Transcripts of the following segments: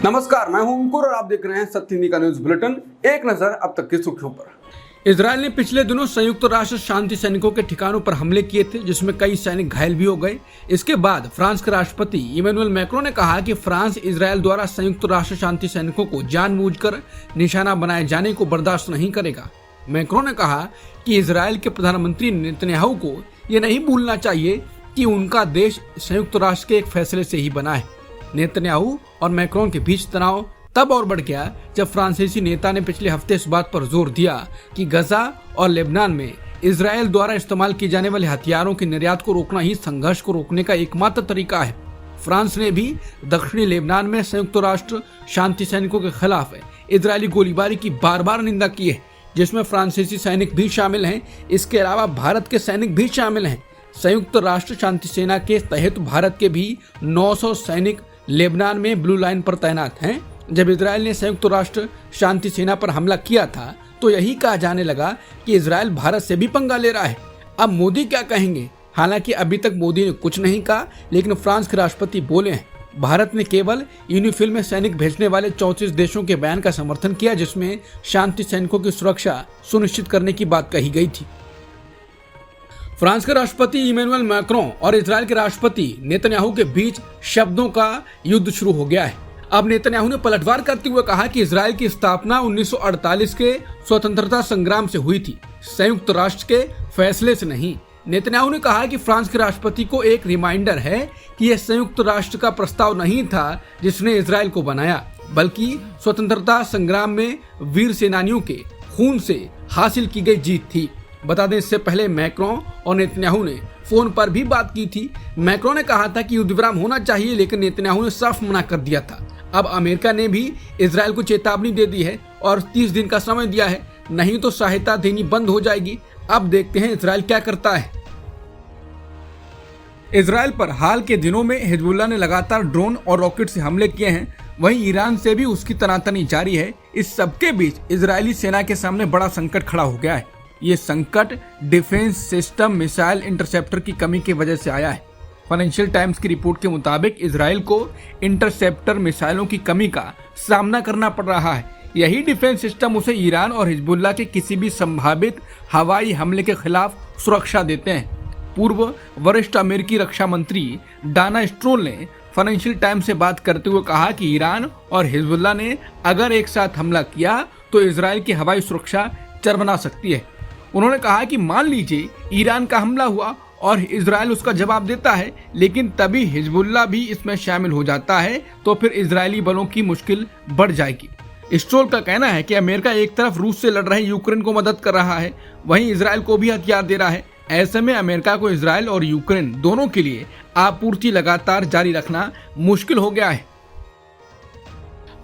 नमस्कार, मैं हूं अंकुर और आप देख रहे हैं सत्य हिंदी का न्यूज बुलेटिन। एक नजर अब तक की सुर्खियों पर। इजरायल ने पिछले दिनों संयुक्त राष्ट्र शांति सैनिकों के ठिकानों पर हमले किए थे, जिसमें कई सैनिक घायल भी हो गए। इसके बाद फ्रांस के राष्ट्रपति इमैनुअल मैक्रों ने कहा कि फ्रांस इजरायल द्वारा संयुक्त राष्ट्र शांति सैनिकों को जानबूझकर निशाना बनाए जाने को बर्दाश्त नहीं करेगा। मैक्रों ने कहा कि इजरायल के प्रधानमंत्री नेतन्याहू को ये नहीं भूलना चाहिए कि उनका देश संयुक्त राष्ट्र के एक फैसले से ही बना है। नेतन्याहू और मैक्रोन के बीच तनाव तब और बढ़ गया जब फ्रांसीसी नेता ने पिछले हफ्ते इस बात पर जोर दिया कि गजा और लेबनान में इजरायल द्वारा इस्तेमाल किए जाने वाले हथियारों के निर्यात को रोकना ही संघर्ष को रोकने का एकमात्र तरीका है। फ्रांस ने भी दक्षिणी लेबनान में संयुक्त राष्ट्र शांति सैनिकों के खिलाफ इजरायली गोलीबारी की बार बार निंदा की है, जिसमें फ्रांसीसी सैनिक भी शामिल हैं। इसके अलावा भारत के सैनिक भी शामिल हैं। संयुक्त राष्ट्र शांति सेना के तहत भारत के भी 900 सैनिक लेबनान में ब्लू लाइन पर तैनात हैं। जब इजरायल ने संयुक्त राष्ट्र शांति सेना पर हमला किया था तो यही कहा जाने लगा कि इजरायल भारत से भी पंगा ले रहा है। अब मोदी क्या कहेंगे? हालांकि अभी तक मोदी ने कुछ नहीं कहा, लेकिन फ्रांस के राष्ट्रपति बोले हैं। भारत ने केवल यूनिफिल में सैनिक भेजने वाले 34 देशों के बयान का समर्थन किया, जिसमें शांति सैनिकों की सुरक्षा सुनिश्चित करने की बात कही गई थी। फ्रांस के राष्ट्रपति इमैनुअल मैक्रों और इजरायल के राष्ट्रपति नेतन्याहू के बीच शब्दों का युद्ध शुरू हो गया है। अब नेतन्याहू ने पलटवार करते हुए कहा कि इजरायल की स्थापना 1948 के स्वतंत्रता संग्राम से हुई थी, संयुक्त राष्ट्र के फैसले से नहीं। नेतन्याहू ने कहा कि फ्रांस के राष्ट्रपति को एक रिमाइंडर है कि यह संयुक्त राष्ट्र का प्रस्ताव नहीं था जिसने इजरायल को बनाया, बल्कि स्वतंत्रता संग्राम में वीर सेनानियों के खून से हासिल की गई जीत थी। बता दें, इससे पहले मैक्रों और नेतन्याहू ने फोन पर भी बात की थी। मैक्रों ने कहा था कि युद्ध विराम होना चाहिए, लेकिन नेतन्याहू ने साफ मना कर दिया था। अब अमेरिका ने भी इजरायल को चेतावनी दे दी है और 30 दिन का समय दिया है, नहीं तो सहायता देनी बंद हो जाएगी। अब देखते हैं इजरायल क्या करता है। इजरायल पर हाल के दिनों में हिजबुल्लाह ने लगातार ड्रोन और रॉकेट से हमले किए हैं, वहीं ईरान से भी उसकी तनातनी जारी है। इस सबके बीच इजरायली सेना के सामने बड़ा संकट खड़ा हो गया है। ये संकट डिफेंस सिस्टम मिसाइल इंटरसेप्टर की कमी की वजह से आया है। फाइनेंशियल टाइम्स की रिपोर्ट के मुताबिक इजरायल को इंटरसेप्टर मिसाइलों की कमी का सामना करना पड़ रहा है। यही डिफेंस सिस्टम उसे ईरान और हिजबुल्लाह के किसी भी संभावित हवाई हमले के खिलाफ सुरक्षा देते हैं। पूर्व वरिष्ठ अमेरिकी रक्षा मंत्री डाना स्ट्रोल ने फाइनेंशियल टाइम्स से बात करते हुए कहा कि ईरान और हिजबुल्लाह ने अगर एक साथ हमला किया तो इजरायल की हवाई सुरक्षा चरमरा सकती है। उन्होंने कहा कि मान लीजिए ईरान का हमला हुआ और इजरायल उसका जवाब देता है, लेकिन तभी हिजबुल्लाह भी इसमें शामिल हो जाता है, तो फिर इजरायली बलों की मुश्किल बढ़ जाएगी। स्ट्रोल का कहना है कि अमेरिका एक तरफ रूस से लड़ रहे यूक्रेन को मदद कर रहा है, वहीं इजरायल को भी हथियार दे रहा है। ऐसे में अमेरिका को इजरायल और यूक्रेन दोनों के लिए आपूर्ति लगातार जारी रखना मुश्किल हो गया है।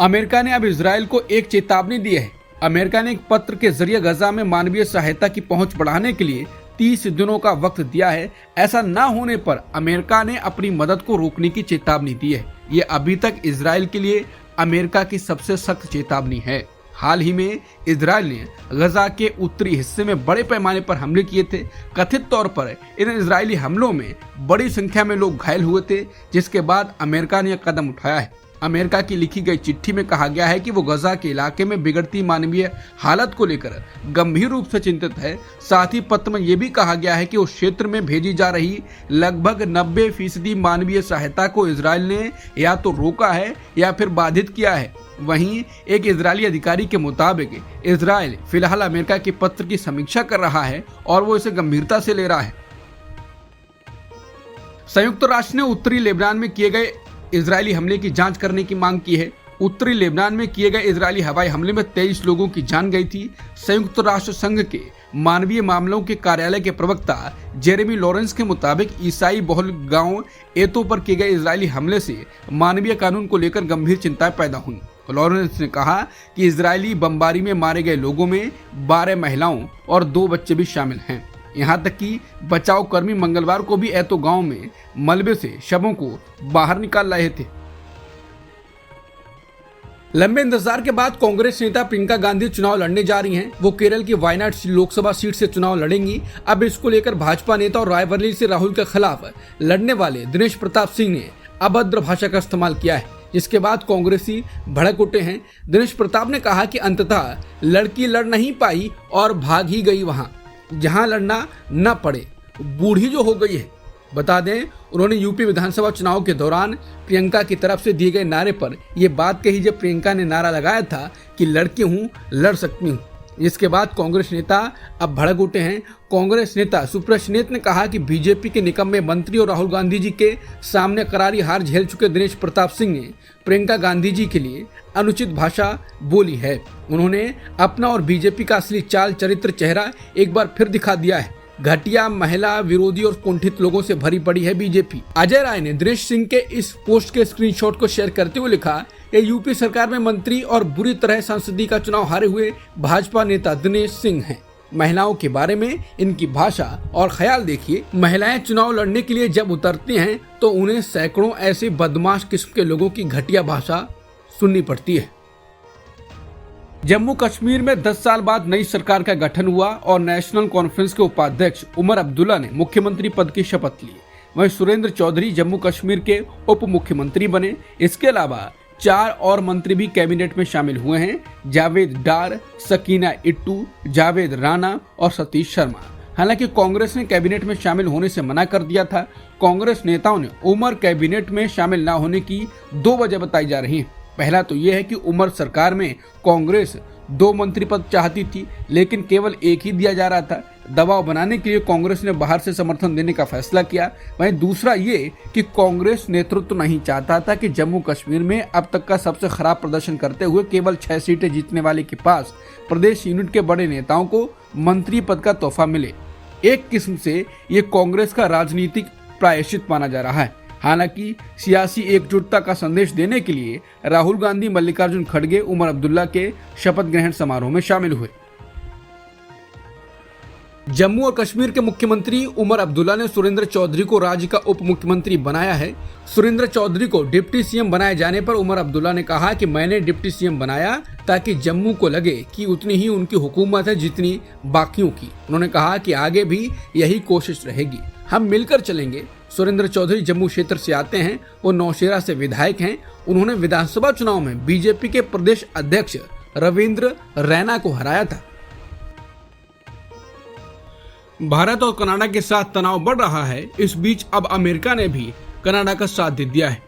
अमेरिका ने अब इजरायल को एक चेतावनी दी है। अमेरिका ने एक पत्र के जरिए गजा में मानवीय सहायता की पहुंच बढ़ाने के लिए 30 दिनों का वक्त दिया है। ऐसा न होने पर अमेरिका ने अपनी मदद को रोकने की चेतावनी दी है। ये अभी तक इजरायल के लिए अमेरिका की सबसे सख्त चेतावनी है। हाल ही में इजरायल ने गजा के उत्तरी हिस्से में बड़े पैमाने पर हमले किए थे। कथित तौर पर इन इजरायली हमलों में बड़ी संख्या में लोग घायल हुए थे, जिसके बाद अमेरिका ने यह कदम उठाया है। अमेरिका की लिखी गई चिट्ठी में कहा गया है कि वो गजा के इलाके में बिगड़ती मानवीय हालत को लेकर गंभीर रूप से चिंतित है। साथ ही पत्र में ये भी कहा गया है कि उस क्षेत्र में भेजी जा रही लगभग 90% मानवीय सहायता को इजरायल ने या तो रोका है या फिर बाधित किया है। वहीं एक इजरायली अधिकारी के मुताबिक इजरायल फिलहाल अमेरिका के पत्र की समीक्षा कर रहा है और वो इसे गंभीरता से ले रहा है। संयुक्त राष्ट्र ने उत्तरी लेबनान में किए गए इजरायली हमले की जांच करने की मांग की है। उत्तरी लेबनान में किए गए इजरायली हवाई हमले में 23 लोगों की जान गई थी। संयुक्त राष्ट्र संघ के मानवीय मामलों के कार्यालय के प्रवक्ता जेरेमी लॉरेंस के मुताबिक ईसाई बहुल गांव एतो पर किए गए इजरायली हमले से मानवीय कानून को लेकर गंभीर चिंताएं पैदा हुई। लॉरेंस ने कहा कि इजरायली बमबारी में मारे गए लोगों में 12 महिलाओं और 2 बच्चे भी शामिल हैं। यहाँ तक कि बचाव कर्मी मंगलवार को भी एतो गांव में मलबे से शवों को बाहर निकाल रहे थे। लंबे इंतजार के बाद कांग्रेस नेता प्रियंका गांधी चुनाव लड़ने जा रही हैं। वो केरल की वायनाड लोकसभा सीट से चुनाव लड़ेंगी। अब इसको लेकर भाजपा नेता और रायबरेली से राहुल के खिलाफ लड़ने वाले दिनेश प्रताप सिंह ने अभद्र भाषा का इस्तेमाल किया है। जिसके बाद कांग्रेसी भड़क उठे हैं। दिनेश प्रताप ने कहा कि अंततः लड़की लड़ नहीं पाई और भाग ही गई वहां जहां लड़ना न पड़े, बूढ़ी जो हो गई है। बता दें, उन्होंने यूपी विधानसभा चुनाव के दौरान प्रियंका की तरफ से दिए गए नारे पर यह बात कही जब प्रियंका ने नारा लगाया था कि लड़की हूं, लड़ सकती हूं। इसके बाद कांग्रेस नेता अब भड़क उठे हैं। कांग्रेस नेता सुब्रत ने कहा कि बीजेपी के निकम्मे मंत्री और राहुल गांधी जी के सामने करारी हार झेल चुके दिनेश प्रताप सिंह ने प्रियंका गांधी जी के लिए अनुचित भाषा बोली है। उन्होंने अपना और बीजेपी का असली चाल चरित्र चेहरा एक बार फिर दिखा दिया है। घटिया, महिला विरोधी और कुंठित लोगों से भरी पड़ी है बीजेपी। अजय राय ने दिनेश सिंह के इस पोस्ट के स्क्रीनशॉट को शेयर करते हुए लिखा, ये यूपी सरकार में मंत्री और बुरी तरह संसदीय का चुनाव हारे हुए भाजपा नेता दिनेश सिंह हैं। महिलाओं के बारे में इनकी भाषा और ख्याल देखिए। महिलाएं चुनाव लड़ने के लिए जब उतरती हैं तो उन्हें सैकड़ों ऐसे बदमाश किस्म के लोगों की घटिया भाषा सुननी पड़ती है। जम्मू कश्मीर में 10 साल बाद नई सरकार का गठन हुआ और नेशनल कॉन्फ्रेंस के उपाध्यक्ष उमर अब्दुल्ला ने मुख्यमंत्री पद की शपथ ली। वहीं सुरेंद्र चौधरी जम्मू कश्मीर के उप मुख्यमंत्री बने। इसके अलावा 4 और मंत्री भी कैबिनेट में शामिल हुए हैं, जावेद डार, सकीना इट्टू, जावेद राणा और सतीश शर्मा। हालांकि कांग्रेस ने कैबिनेट में शामिल होने से मना कर दिया था। कांग्रेस नेताओं ने उमर कैबिनेट में शामिल न होने की 2 वजह बताई जा रही है। पहला तो यह है कि उमर सरकार में कांग्रेस 2 मंत्री पद चाहती थी, लेकिन केवल एक ही दिया जा रहा था। दबाव बनाने के लिए कांग्रेस ने बाहर से समर्थन देने का फैसला किया। वहीं दूसरा ये कि कांग्रेस नेतृत्व नहीं चाहता था कि जम्मू कश्मीर में अब तक का सबसे खराब प्रदर्शन करते हुए केवल 6 सीटें जीतने वाले के पास प्रदेश यूनिट के बड़े नेताओं को मंत्री पद का तोहफा मिले। एक किस्म से ये कांग्रेस का राजनीतिक प्रायश्चित माना जा रहा है। हालांकि सियासी एकजुटता का संदेश देने के लिए राहुल गांधी, मल्लिकार्जुन खड़गे, उमर अब्दुल्ला के शपथ ग्रहण समारोह में शामिल हुए। जम्मू और कश्मीर के मुख्यमंत्री उमर अब्दुल्ला ने सुरेंद्र चौधरी को राज्य का उप मुख्यमंत्री बनाया है। सुरेंद्र चौधरी को डिप्टी सीएम बनाए जाने पर उमर अब्दुल्ला ने कहा कि मैंने डिप्टी सीएम बनाया ताकि जम्मू को लगे कि उतनी ही उनकी हुकूमत है जितनी बाकियों की। उन्होंने कहा कि आगे भी यही कोशिश रहेगी, हम मिलकर चलेंगे। सुरेंद्र चौधरी जम्मू क्षेत्र से आते हैं, वो नौशेरा से विधायक हैं। उन्होंने विधानसभा चुनाव में बीजेपी के प्रदेश अध्यक्ष रविंद्र रैना को हराया था। भारत और कनाडा के साथ तनाव बढ़ रहा है। इस बीच अब अमेरिका ने भी कनाडा का साथ दे दिया है।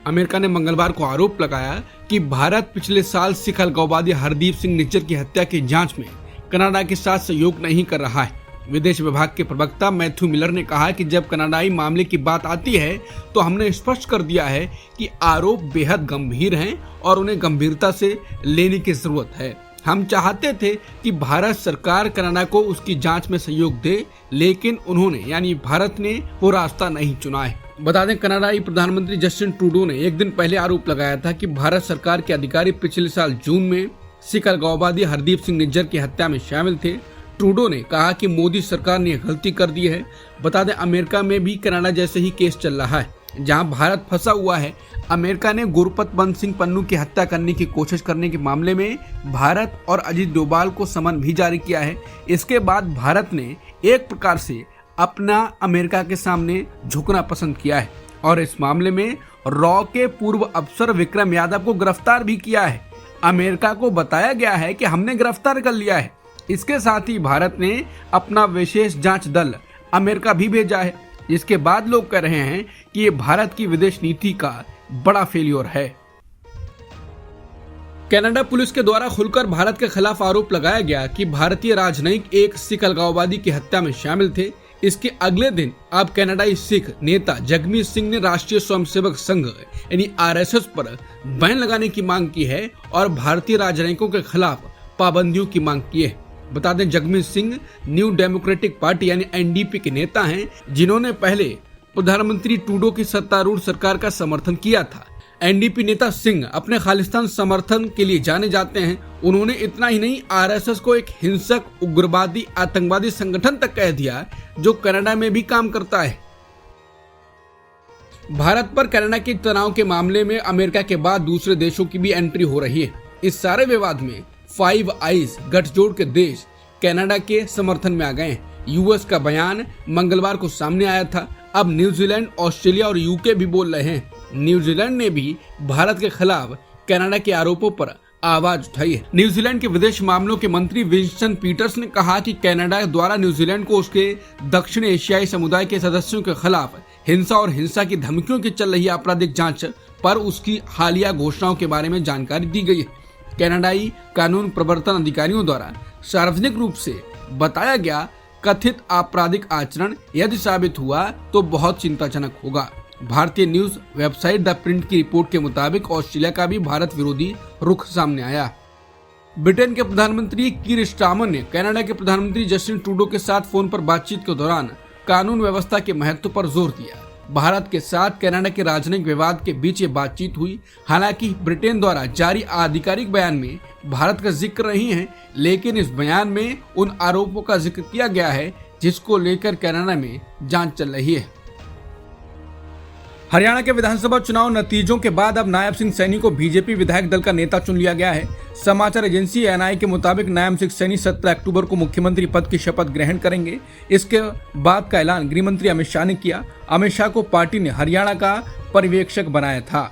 अमेरिका ने मंगलवार को आरोप लगाया कि भारत पिछले साल सिख अलगाववादी हरदीप सिंह निज्जर की हत्या की जांच में कनाडा के साथ सहयोग नहीं कर रहा है। विदेश विभाग के प्रवक्ता मैथ्यू मिलर ने कहा कि जब कनाडाई मामले की बात आती है तो हमने स्पष्ट कर दिया है कि आरोप बेहद गंभीर हैं और उन्हें गंभीरता से लेने की जरूरत है। हम चाहते थे कि भारत सरकार कनाडा को उसकी जांच में सहयोग दे, लेकिन उन्होंने यानी भारत ने वो रास्ता नहीं चुना है। बता दें, कनाडाई प्रधानमंत्री जस्टिन ट्रूडो ने एक दिन पहले आरोप लगाया था कि भारत सरकार के अधिकारी पिछले साल जून में सिख अलगाववादी हरदीप सिंह निज्जर की हत्या में शामिल थे। ट्रूडो ने कहा कि मोदी सरकार ने गलती कर दी है। बता दें, अमेरिका में भी कनाडा जैसे ही केस चल रहा है जहां भारत फंसा हुआ है। अमेरिका ने गुरपतवंत सिंह पन्नू की हत्या करने की कोशिश करने के मामले में भारत और अजीत डोभाल को समन भी जारी किया है। इसके बाद भारत ने एक प्रकार से अपना अमेरिका के सामने झुकना पसंद किया है और इस मामले में रॉ के पूर्व अफसर विक्रम यादव को गिरफ्तार भी किया है। अमेरिका को बताया गया है कि हमने गिरफ्तार कर लिया है। इसके साथ ही भारत ने अपना विशेष जांच दल अमेरिका भी भेजा है, जिसके बाद लोग कह रहे हैं कि ये भारत की विदेश नीति का बड़ा फेलियर है। कनाडा पुलिस के द्वारा खुलकर भारत के खिलाफ आरोप लगाया गया कि भारतीय राजनयिक एक सिख अलगाववादी की हत्या में शामिल थे। इसके अगले दिन अब कनाडाई सिख नेता जगमीत सिंह ने राष्ट्रीय स्वयंसेवक संघ यानी आरएसएस पर बैन लगाने की मांग की है और भारतीय राजनयिकों के खिलाफ पाबंदियों की मांग की है। बता दें, Jagmeet Singh new democratic party यानी एनडीपी के नेता हैं, जिन्होंने पहले प्रधानमंत्री ट्रूडो की सत्तारूढ़ सरकार का समर्थन किया था। एनडीपी नेता सिंह अपने खालिस्तान समर्थन के लिए जाने जाते हैं। उन्होंने इतना ही नहीं, आरएसएस को एक हिंसक, उग्रवादी, आतंकवादी संगठन तक कह दिया जो कनाडा में भी काम करता है। भारत पर कनाडा के तनाव के मामले में अमेरिका के बाद दूसरे देशों की भी एंट्री हो रही है। इस सारे विवाद में फाइव आइज गठजोड़ के देश कनाडा के समर्थन में आ गए हैं। यूएस का बयान मंगलवार को सामने आया था। अब न्यूजीलैंड, ऑस्ट्रेलिया और यूके भी बोल रहे हैं। न्यूजीलैंड ने भी भारत के खिलाफ कनाडा के आरोपों पर आवाज उठाई है। न्यूजीलैंड के विदेश मामलों के मंत्री विंस्टन पीटर्स ने कहा कि कनाडा द्वारा न्यूजीलैंड को उसके दक्षिण एशियाई समुदाय के सदस्यों के खिलाफ हिंसा और हिंसा की धमकियों की चल रही आपराधिक जांच पर उसकी हालिया घोषणाओं के बारे में जानकारी दी गई है। कनाडाई कानून प्रवर्तन अधिकारियों द्वारा सार्वजनिक रूप से बताया गया कथित आपराधिक आचरण यदि साबित हुआ तो बहुत चिंताजनक होगा। भारतीय न्यूज वेबसाइट द प्रिंट की रिपोर्ट के मुताबिक ऑस्ट्रेलिया का भी भारत विरोधी रुख सामने आया। ब्रिटेन के प्रधानमंत्री कीर स्टारमर ने कनाडा के प्रधानमंत्री जस्टिन ट्रूडो के साथ फोन पर बातचीत के दौरान कानून व्यवस्था के महत्व पर जोर दिया। भारत के साथ कनाडा के राजनयिक विवाद के बीच ये बातचीत हुई। हालांकि ब्रिटेन द्वारा जारी आधिकारिक बयान में भारत का जिक्र नहीं है, लेकिन इस बयान में उन आरोपों का जिक्र किया गया है जिसको लेकर कनाडा में जांच चल रही है। हरियाणा के विधानसभा चुनाव नतीजों के बाद अब नायब सिंह सैनी को बीजेपी विधायक दल का नेता चुन लिया गया है। समाचार एजेंसी एएनआई के मुताबिक नायब सिंह सैनी 17 अक्टूबर को मुख्यमंत्री पद की शपथ ग्रहण करेंगे। इसके बाद का ऐलान गृह मंत्री अमित शाह ने किया। अमित शाह को पार्टी ने हरियाणा का पर्यवेक्षक बनाया था।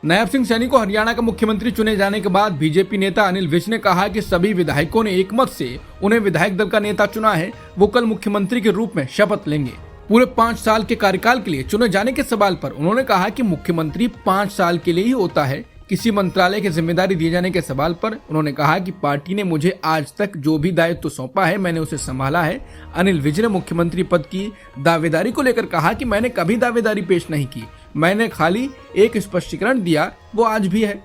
नायब सिंह सैनी को हरियाणा का मुख्यमंत्री चुने जाने के बाद बीजेपी नेता अनिल विज ने कहा कि सभी विधायकों ने एकमत से उन्हें विधायक दल का नेता चुना है। वो कल मुख्यमंत्री के रूप में शपथ लेंगे। पूरे 5 साल के कार्यकाल के लिए चुने जाने के सवाल पर उन्होंने कहा कि मुख्यमंत्री 5 साल के लिए ही होता है। किसी मंत्रालय की जिम्मेदारी दिए जाने के सवाल पर उन्होंने कहा कि पार्टी ने मुझे आज तक जो भी दायित्व सौंपा है मैंने उसे संभाला है। अनिल विज ने मुख्यमंत्री पद की दावेदारी को लेकर कहा कि मैंने कभी दावेदारी पेश नहीं की, मैंने खाली एक स्पष्टीकरण दिया, वो आज भी है।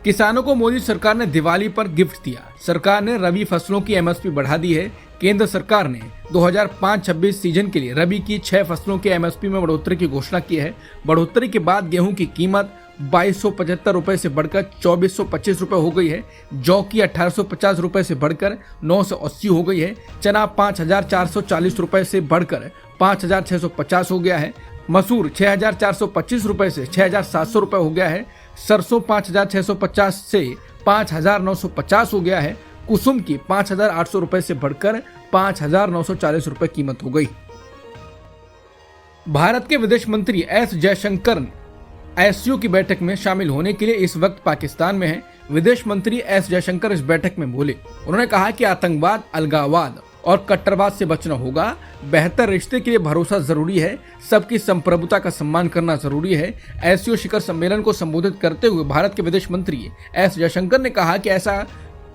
किसानों को मोदी सरकार ने दिवाली पर गिफ्ट दिया। सरकार ने रबी फसलों की एमएसपी बढ़ा दी है। केंद्र सरकार ने 2005-26 सीजन के लिए रबी की 6 फसलों के एमएसपी में बढ़ोतरी की घोषणा की है। बढ़ोतरी के बाद गेहूं की कीमत 2275 रुपए से बढ़कर 2425 रुपए हो गई है। जौ की 1850 रुपए से बढ़कर 980 हो गई है। चना 5440 रुपए से बढ़कर 5650 हो गया है। मसूर 6425 रुपए से 6700 रुपए हो गया है। सरसों 5650 से 5950 हो गया है। कुसुम की 5800 रुपए से बढ़कर 5940 रुपए कीमत हो गई। भारत के विदेश मंत्री एस जयशंकर एससीओ की बैठक में शामिल होने के लिए इस वक्त पाकिस्तान में हैं। विदेश मंत्री एस जयशंकर इस बैठक में बोले। उन्होंने कहा कि आतंकवाद, अलगाववाद और कट्टरवाद से बचना होगा। बेहतर रिश्ते के लिए भरोसा जरूरी है। सबकी संप्रभुता का सम्मान करना जरूरी है। एससीओ शिखर सम्मेलन को संबोधित करते हुए भारत के विदेश मंत्री एस जयशंकर ने कहा कि ऐसा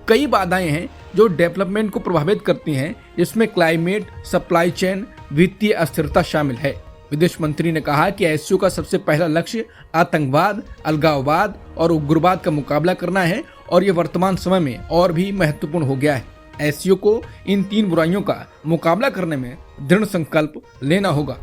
कई बाधाएं हैं जो डेवलपमेंट को प्रभावित करती हैं, जिसमें क्लाइमेट, सप्लाई चेन, वित्तीय अस्थिरता शामिल है। विदेश मंत्री ने कहा कि एससीओ का सबसे पहला लक्ष्य आतंकवाद, अलगाववाद और उग्रवाद का मुकाबला करना है और ये वर्तमान समय में और भी महत्वपूर्ण हो गया है। एससीओ को इन 3 बुराइयों का मुकाबला करने में दृढ़ संकल्प लेना होगा।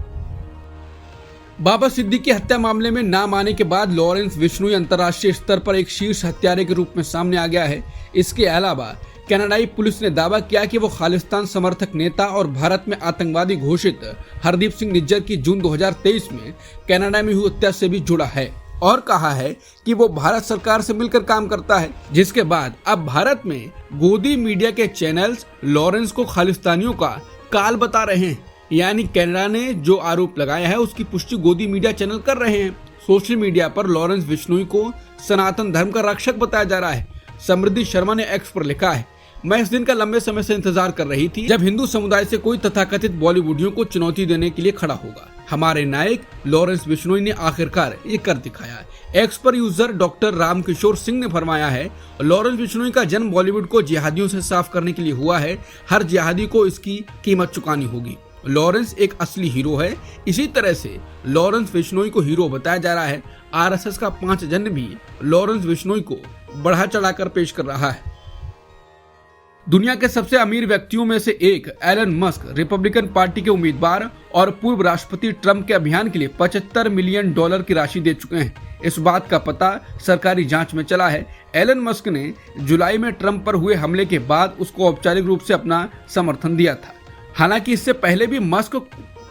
बाबा सिद्दीकी की हत्या मामले में नाम आने के बाद लॉरेंस बिश्नोई अंतर्राष्ट्रीय स्तर पर एक शीर्ष हत्यारे के रूप में सामने आ गया है। इसके अलावा कनाडाई पुलिस ने दावा किया कि वो खालिस्तान समर्थक नेता और भारत में आतंकवादी घोषित हरदीप सिंह निज्जर की जून 2023 में कनाडा में हुई हत्या से भी जुड़ा है और कहा है कि वो भारत सरकार से मिलकर काम करता है। जिसके बाद अब भारत में गोदी मीडिया के चैनल्स लॉरेंस को खालिस्तानियों का काल बता रहे हैं। यानी कनाडा ने जो आरोप लगाया है उसकी पुष्टि गोदी मीडिया चैनल कर रहे हैं। सोशल मीडिया पर लॉरेंस बिश्नोई को सनातन धर्म का रक्षक बताया जा रहा है। समृद्धि शर्मा ने एक्स पर लिखा है, मैं इस दिन का लंबे समय से इंतजार कर रही थी जब हिंदू समुदाय से कोई तथाकथित बॉलीवुडियों को चुनौती देने के लिए खड़ा होगा। हमारे नायक लॉरेंस बिश्नोई ने आखिरकार ये कर दिखाया। एक्स पर यूजर डॉक्टर रामकिशोर सिंह ने फरमाया है, लॉरेंस बिश्नोई का जन्म बॉलीवुड को जिहादियों से साफ करने के लिए हुआ है। हर जिहादी को इसकी कीमत चुकानी होगी। लॉरेंस एक असली हीरो है। इसी तरह से लॉरेंस बिश्नोई को हीरो बताया जा रहा है। आरएसएस का 5 जन भी लॉरेंस बिश्नोई को बढ़ा चढ़ाकर पेश कर रहा है। दुनिया के सबसे अमीर व्यक्तियों में से एक एलन मस्क रिपब्लिकन पार्टी के उम्मीदवार और पूर्व राष्ट्रपति ट्रंप के अभियान के लिए $75 मिलियन की राशि दे चुके हैं। इस बात का पता सरकारी जांच में चला है। एलन मस्क ने जुलाई में ट्रंप पर हुए हमले के बाद उसको औपचारिक रूप से अपना समर्थन दिया था। हालांकि इससे पहले भी मस्क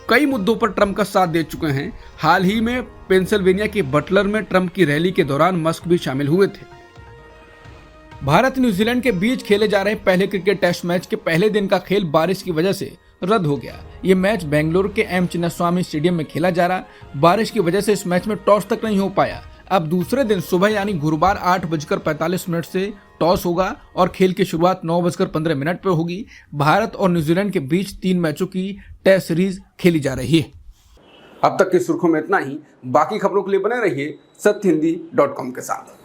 कई मुद्दों पर ट्रंप का साथ दे चुके हैं। हाल ही में पेंसिल्वेनिया के बटलर में ट्रंप की रैली के दौरान मस्क भी शामिल हुए थे। भारत न्यूजीलैंड के बीच खेले जा रहे पहले क्रिकेट टेस्ट मैच के पहले दिन का खेल बारिश की वजह से रद्द हो गया। ये मैच बेंगलुरु के एम चिन्नास्वामी स्टेडियम में खेला जा रहा। बारिश की वजह से इस मैच में टॉस तक नहीं हो पाया। अब दूसरे दिन सुबह यानी गुरुवार 8:45 से टॉस होगा और खेल की शुरुआत 9:15 पर होगी। भारत और न्यूजीलैंड के बीच 3 मैचों की टेस्ट सीरीज खेली जा रही है। अब तक की सुर्खियों में इतना ही। बाकी खबरों के लिए बने रहिए सत्यहिंदी.com के साथ।